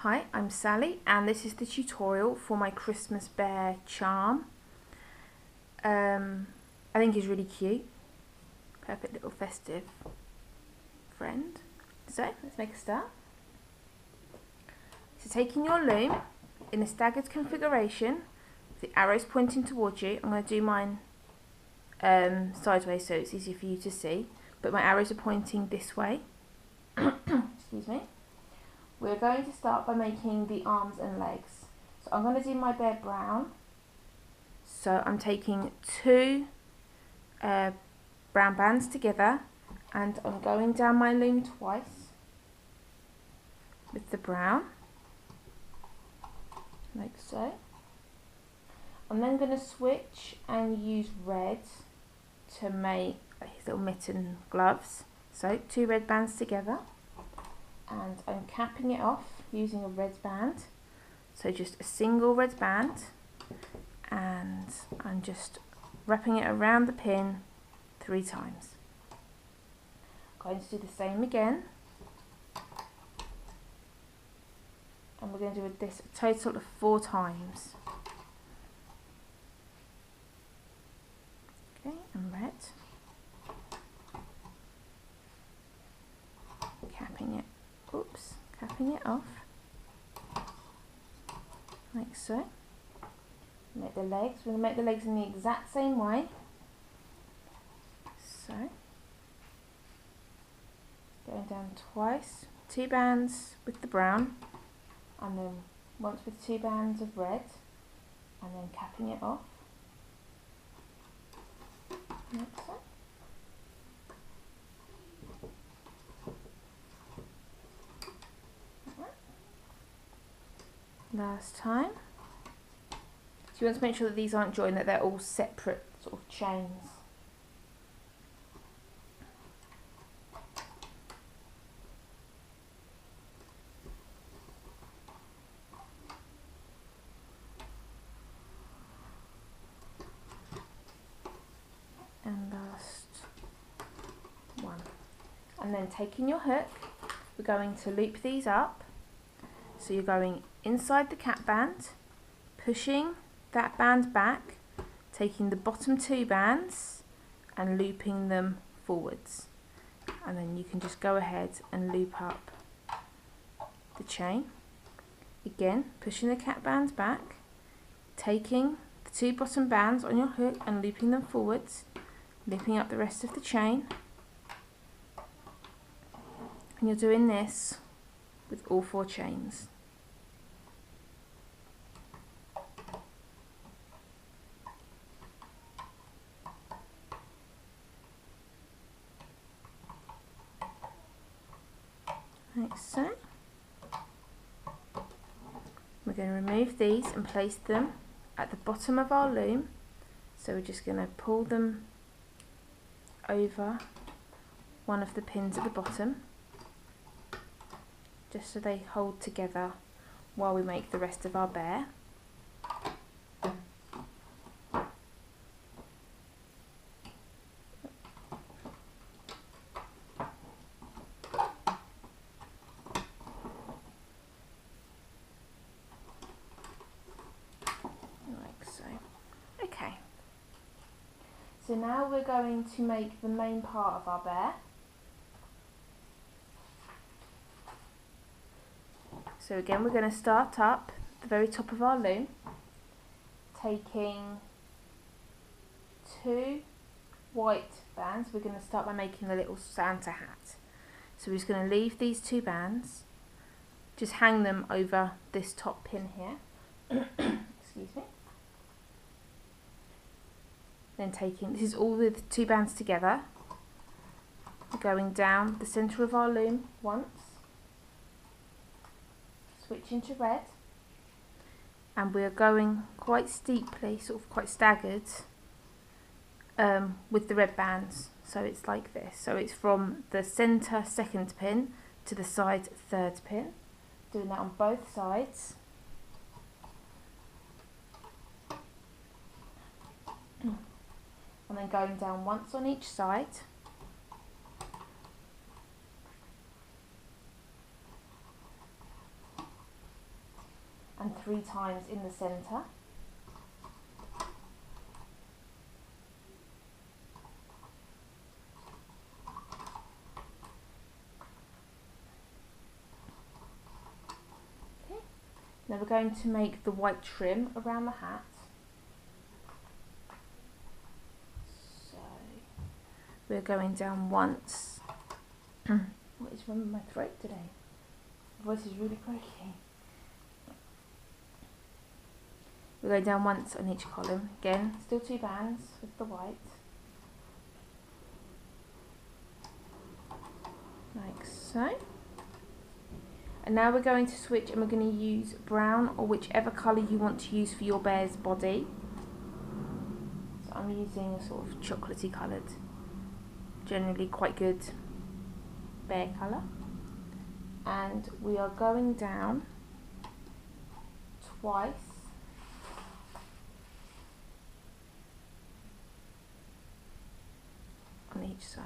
Hi, I'm Sally and this is the tutorial for my Christmas bear charm. I think he's really cute. Perfect little festive friend. So let's make a start. So taking your loom in a staggered configuration, with the arrows pointing towards you. I'm going to do mine sideways so it's easier for you to see, but my arrows are pointing this way. Excuse me. We're going to start by making the arms and legs. So I'm going to do my bear brown. So I'm taking two brown bands together and I'm going down my loom twice with the brown, like so. I'm then going to switch and use red to make these little mitten gloves. So two red bands together, and I'm capping it off using a red band. So just a single red band, and I'm just wrapping it around the pin 3 times. I'm going to do the same again, and we're going to do this a total of 4 times. Okay, and red, capping it off like so. Make the legs. We're going to make the legs in the exact same way. So going down twice, 2 bands with the brown, and then once with 2 bands of red, and then capping it off like so. Last time. So you want to make sure that these aren't joined, that they're all separate sort of chains. And last one. And then taking your hook, we're going to loop these up. So you're going inside the cap band, pushing that band back, taking the bottom 2 bands and looping them forwards, and then you can just go ahead and loop up the chain. Again, pushing the cap bands back, taking the 2 bottom bands on your hook and looping them forwards, looping up the rest of the chain, and you're doing this with all 4 chains. Like so. We're going to remove these and place them at the bottom of our loom. So we're just going to pull them over one of the pins at the bottom, just so they hold together while we make the rest of our bear. Okay, so now we're going to make the main part of our bear. So again, we're going to start up at the very top of our loom, taking 2 white bands. We're going to start by making the little Santa hat. So we're just going to leave these 2 bands, just hang them over this top pin here. Excuse me. Then taking, this is all with 2 bands together, going down the centre of our loom once, switching to red, and we are going quite steeply, sort of quite staggered, with the red bands. So it's like this. So it's from the centre 2nd pin to the side 3rd pin, doing that on both sides. And then going down once on each side. and 3 times in the centre. Okay. Now we're going to make the white trim around the hat. So we're going down once. What is wrong with my throat today? My voice is really croaky. We're going down once on each column. Again, still 2 bands with the white. Like so. And now we're going to switch and we're going to use brown or whichever colour you want to use for your bear's body. So I'm using a sort of chocolatey coloured, generally quite good bear colour. And we are going down twice on each side.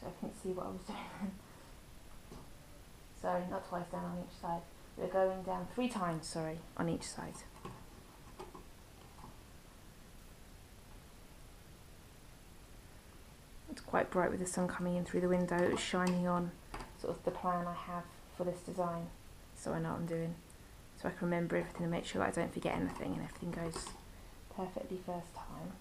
So I couldn't see what I was doing. Sorry, not twice down on each side. We're going down 3 times, sorry, on each side. It's quite bright with the sun coming in through the window. It was shining on sort of the plan I have for this design, so I know what I'm doing. So I can remember everything and make sure that I don't forget anything and everything goes perfectly first time.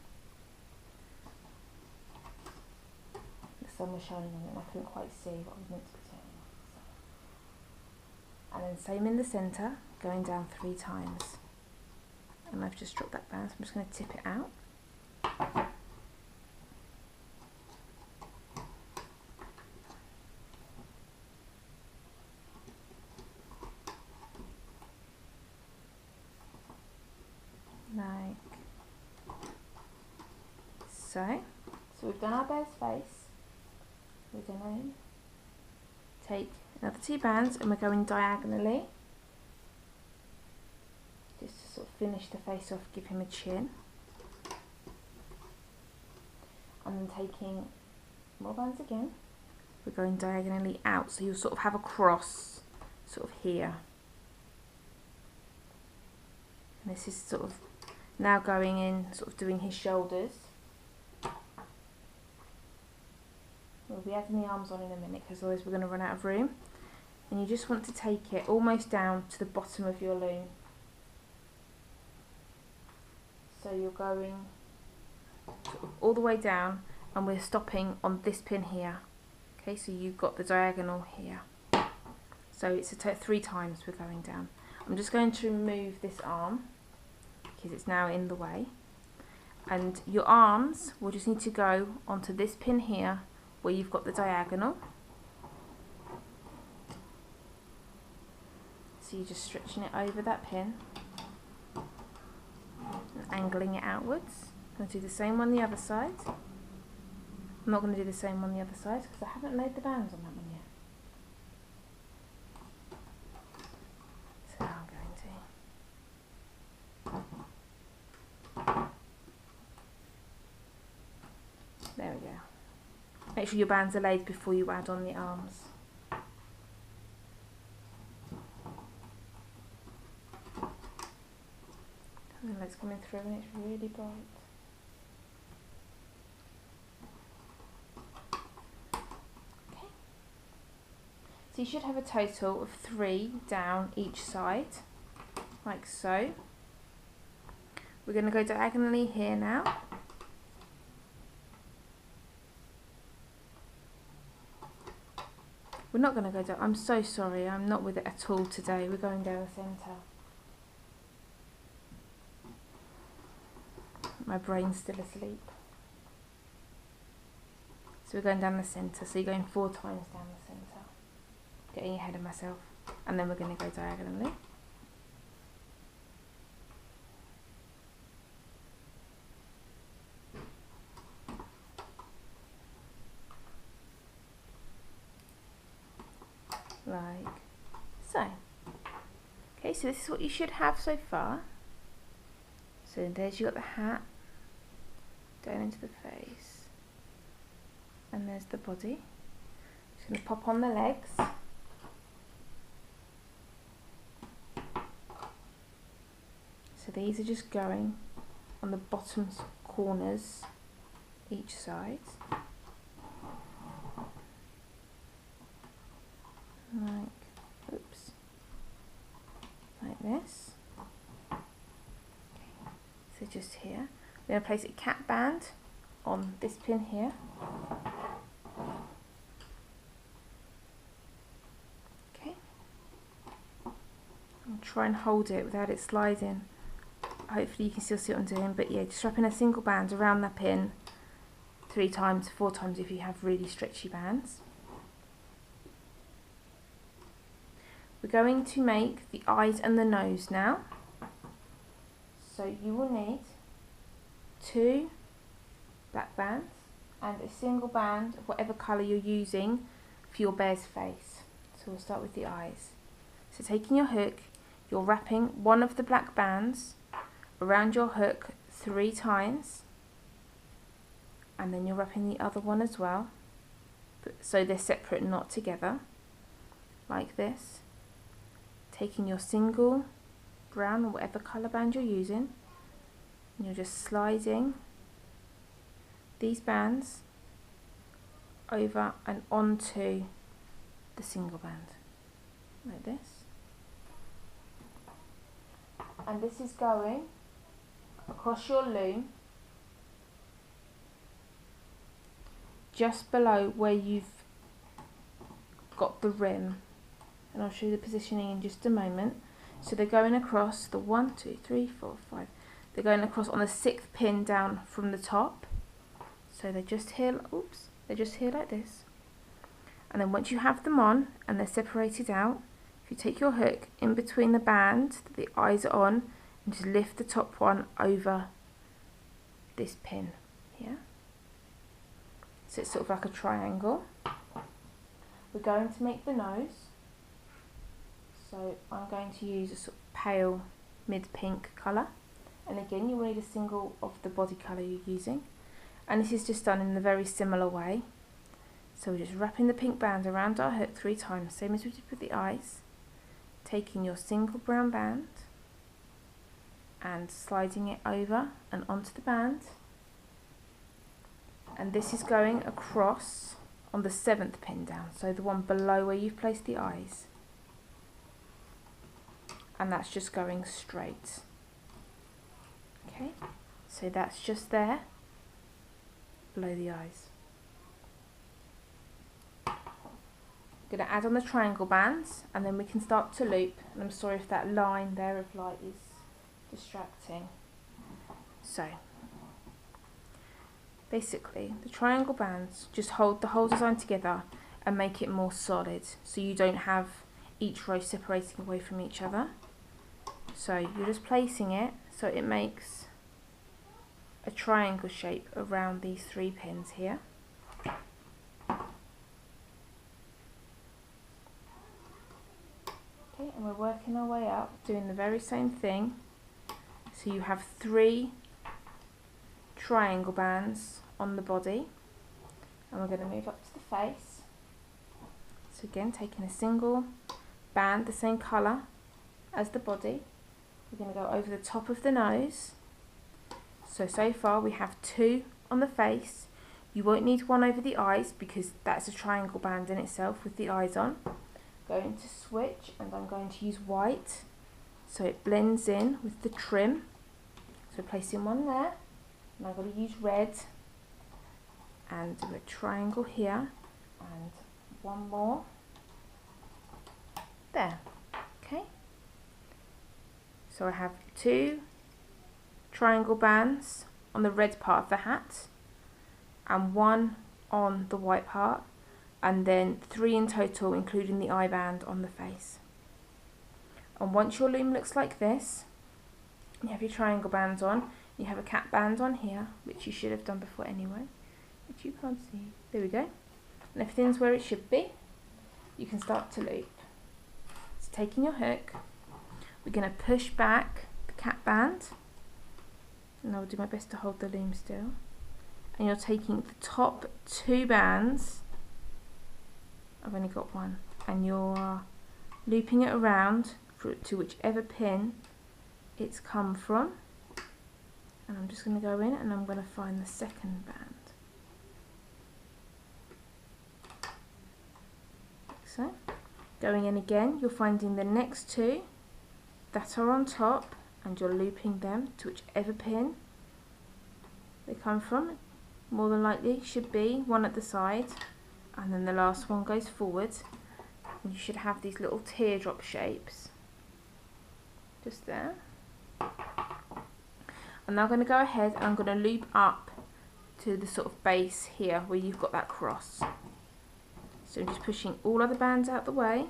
The sun was shining on it and I couldn't quite see what I was meant to be doing. So. And then same in the centre, going down 3 times. And I've just dropped that band, so I'm just going to tip it out. Like so. So we've done our bear's face. We're going to take another 2 bands and we're going diagonally just to sort of finish the face off, give him a chin. And then taking more bands again, we're going diagonally out, so you'll sort of have a cross sort of here. And this is sort of now going in, sort of doing his shoulders. We'll be adding the arms on in a minute because otherwise we're going to run out of room. And you just want to take it almost down to the bottom of your loom. So you're going sort of all the way down and we're stopping on this pin here. Okay, so you've got the diagonal here. So it's 3 times we're going down. I'm just going to remove this arm because it's now in the way. And your arms will just need to go onto this pin here where you've got the diagonal. So you're just stretching it over that pin and angling it outwards. I'm going to do the same on the other side. I'm not going to do the same on the other side because I haven't laid the bands on that one yet. So I'm going to... There we go. Make sure your bands are laid before you add on the arms. And the light's coming through and it's really bright. Okay. So you should have a total of 3 down each side, like so. We're going to go diagonally here now. We're not going to go down. I'm so sorry, I'm not with it at all today. We're going down the centre. My brain's still asleep. So we're going down the centre. So you're going 4 times down the centre. Getting ahead of myself. And then we're going to go diagonally. Like so. Okay, so this is what you should have so far. So there's you got the hat, down into the face, and there's the body. Just going to pop on the legs. So these are just going on the bottom corners each side. Like this. So just here. We're going to place a cap band on this pin here. Okay. I'll try and hold it without it sliding. Hopefully you can still see what I'm doing, but yeah, just wrapping a single band around that pin 3 times, 4 times if you have really stretchy bands. We're going to make the eyes and the nose now. So you will need 2 black bands and a single band of whatever colour you're using for your bear's face. So we'll start with the eyes. So taking your hook, you're wrapping one of the black bands around your hook 3 times, and then you're wrapping the other one as well, so they're separate, not together, like this. Taking your single brown or whatever colour band you're using, and you're just sliding these bands over and onto the single band, like this. And this is going across your loom just below where you've got the rim, and I'll show you the positioning in just a moment. So they're going across the 1, 2, 3, 4, 5. They're going across on the 6th pin down from the top. So they're just here, oops, they're just here like this. And then once you have them on and they're separated out, if you take your hook in between the band that the eyes are on and just lift the top one over this pin here. So it's sort of like a triangle. We're going to make the nose. So I'm going to use a sort of pale mid-pink colour. And again, you will need a single of the body colour you're using. And this is just done in a very similar way. So we're just wrapping the pink band around our hook 3 times, same as we did with the eyes. Taking your single brown band and sliding it over and onto the band. And this is going across on the 7th pin down, so the one below where you've placed the eyes. And that's just going straight. Okay, so that's just there, below the eyes. I'm going to add on the triangle bands and then we can start to loop. And I'm sorry if that line there of light is distracting. So basically the triangle bands just hold the whole design together and make it more solid, so you don't have each row separating away from each other. So you're just placing it so it makes a triangle shape around these 3 pins here. Okay, and we're working our way up, doing the very same thing. So you have 3 triangle bands on the body, and we're going to move up to the face. So again, taking a single band, the same colour as the body, we're going to go over the top of the nose. So far we have 2 on the face. You won't need 1 over the eyes because that's a triangle band in itself with the eyes on. Going to switch, and I'm going to use white so it blends in with the trim. So placing 1 there, and I'm going to use red and do a triangle here and 1 more there. Okay, so I have 2 triangle bands on the red part of the hat and 1 on the white part, and then 3 in total including the eye band on the face. And once your loom looks like this, you have your triangle bands on, you have a cap band on here, which you should have done before anyway, which you can't see. There we go. And everything's where it should be. You can start to loop. So taking your hook, we're going to push back the cap band, and I'll do my best to hold the loom still. And you're taking the top 2 bands I've only got one, and you're looping it around to whichever pin it's come from, and I'm just going to go in and I'm going to find the second band, like so. Going in again, you're finding the next two that are on top and you're looping them to whichever pin they come from. More than likely should be one at the side, and then the last one goes forward, and you should have these little teardrop shapes just there. I'm now going to go ahead and I'm going to loop up to the sort of base here where you've got that cross. So I'm just pushing all other bands out the way.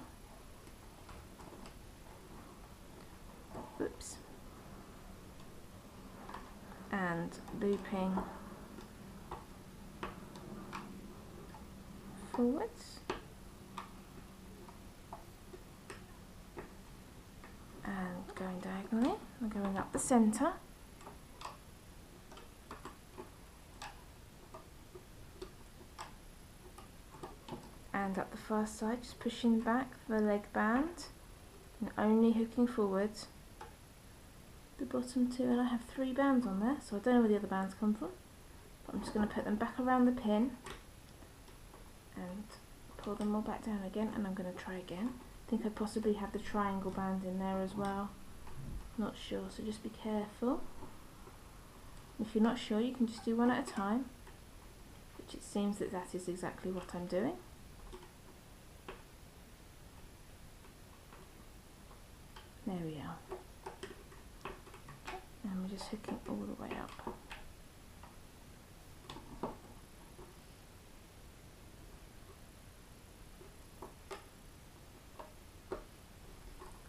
Oops. And looping forwards. And going diagonally and going up the centre. And up the far side, just pushing back the leg band and only hooking forwards the bottom two, and I have 3 bands on there, so I don't know where the other bands come from, but I'm just going to put them back around the pin and pull them all back down again, and I'm going to try again. I think I possibly have the triangle band in there as well, not sure, so just be careful. If you're not sure, you can just do one at a time, which it seems that that is exactly what I'm doing. There we are. And we're just hooking all the way up.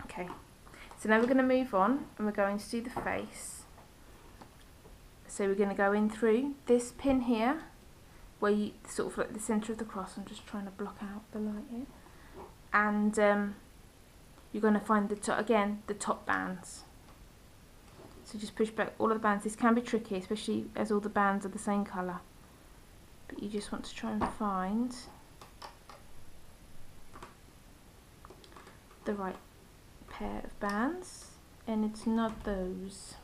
Okay, so now we're going to move on and we're going to do the face. So we're going to go in through this pin here, where you sort of like the centre of the cross. I'm just trying to block out the light here. And you're going to find the top bands. So just push back all of the bands. This can be tricky, especially as all the bands are the same colour. But you just want to try and find the right pair of bands, and it's not those.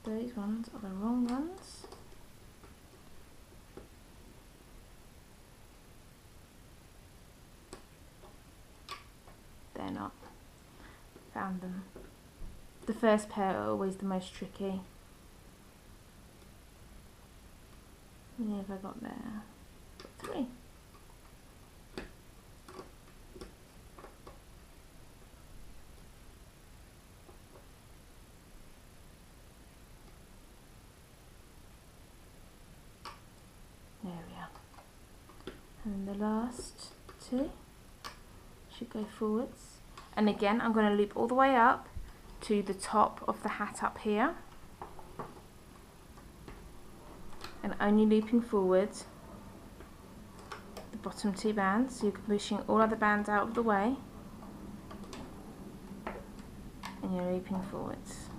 Those ones are the wrong ones. They're not. Found them. The first pair are always the most tricky. How many have I got there? Got 3. There we are. And the last 2 should go forwards. And again, I'm going to loop all the way up to the top of the hat up here, and only looping forwards the bottom 2 bands, so you're pushing all other bands out of the way and you're looping forwards.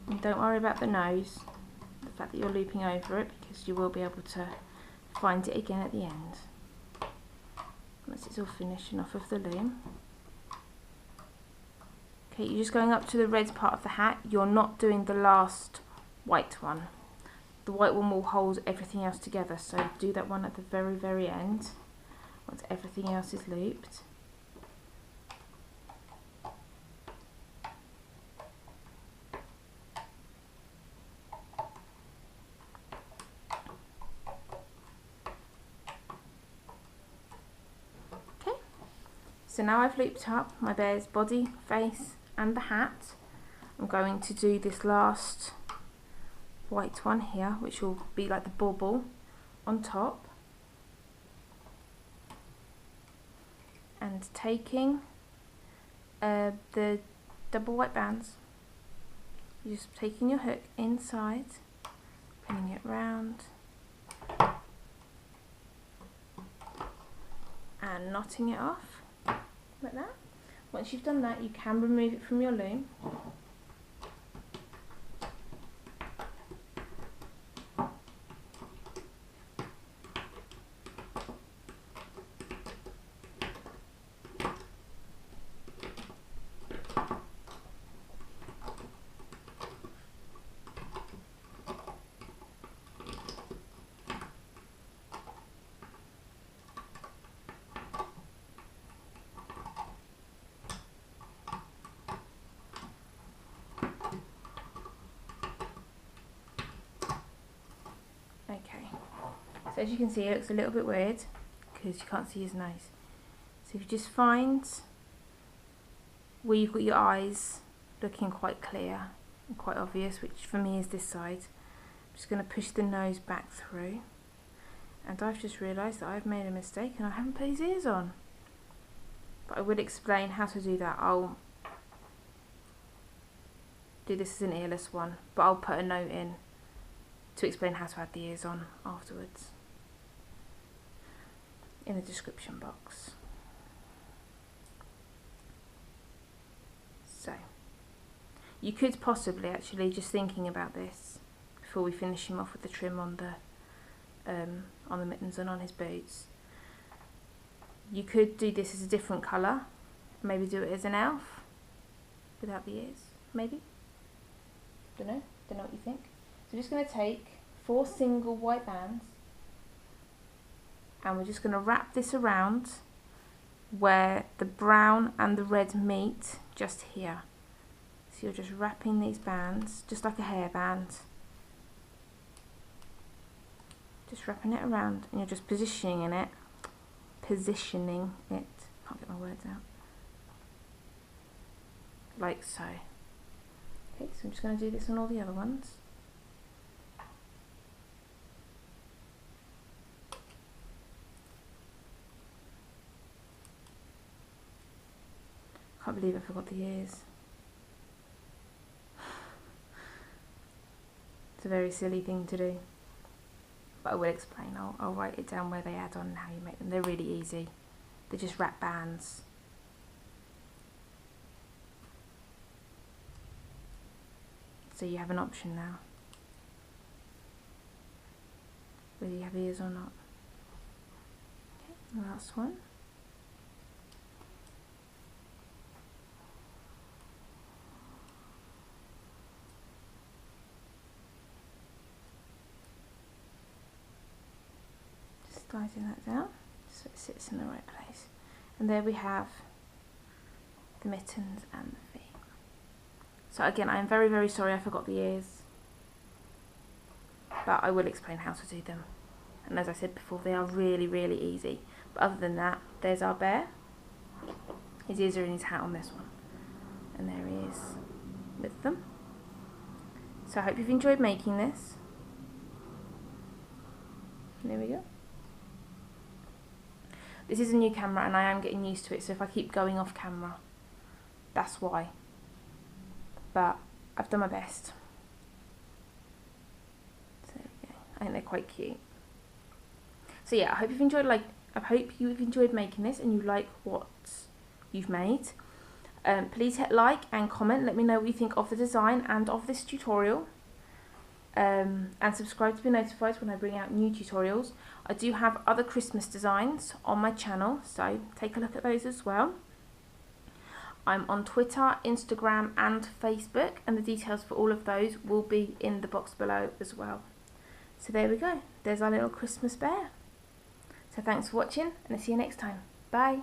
And don't worry about the nose, the fact that you're looping over it, because you will be able to find it again at the end once it's all finished and off of the loom. Okay, you're just going up to the red part of the hat. You're not doing the last white one. The white one will hold everything else together, so do that one at the very, very end once everything else is looped. So now I've looped up my bear's body, face and the hat. I'm going to do this last white one here, which will be like the bauble on top. And taking the double white bands, you're just taking your hook inside, pinning it round and knotting it off. Like that. Once you've done that, you can remove it from your loom So as you can see, it looks a little bit weird because you can't see his nose. So if you just find where you've got your eyes looking quite clear and quite obvious, which for me is this side, I'm just going to push the nose back through. And I've just realised that I've made a mistake and I haven't put his ears on. But I will explain how to do that. I'll do this as an earless one, but I'll put a note in to explain how to add the ears on afterwards in the description box. So, you could possibly, actually, just thinking about this, before we finish him off with the trim on the mittens and on his boots, you could do this as a different colour, maybe do it as an elf, without the ears, maybe? Don't know what you think. So I'm just going to take 4 single white bands, and we're just going to wrap this around where the brown and the red meet, just here. So you're just wrapping these bands, just like a hairband. Just wrapping it around, and you're just positioning it, can't get my words out, like so. Okay, so I'm just going to do this on all the other ones. Can't believe I forgot the ears. It's a very silly thing to do, but I will explain. I'll write it down where they add on and how you make them. They're really easy. They're just wrap bands. So you have an option now, whether you have ears or not. Okay, the last one. Just sliding that down so it sits in the right place. And there we have the mittens and the feet. So again, I am very, very sorry I forgot the ears, but I will explain how to do them. And as I said before, they are really, really easy. But other than that, there's our bear. His ears are in his hat on this one. And there he is with them. So I hope you've enjoyed making this. And there we go. This is a new camera and I am getting used to it, so if I keep going off camera, that's why. But I've done my best. So there we go. I think they're quite cute. So yeah, I hope you've enjoyed making this and you like what you've made. Please hit like and comment. Let me know what you think of the design and of this tutorial. And subscribe to be notified when I bring out new tutorials. I do have other Christmas designs on my channel, so take a look at those as well. I'm on Twitter, Instagram and Facebook, and the details for all of those will be in the box below as well. So there we go, there's our little Christmas bear. So thanks for watching and I'll see you next time. Bye.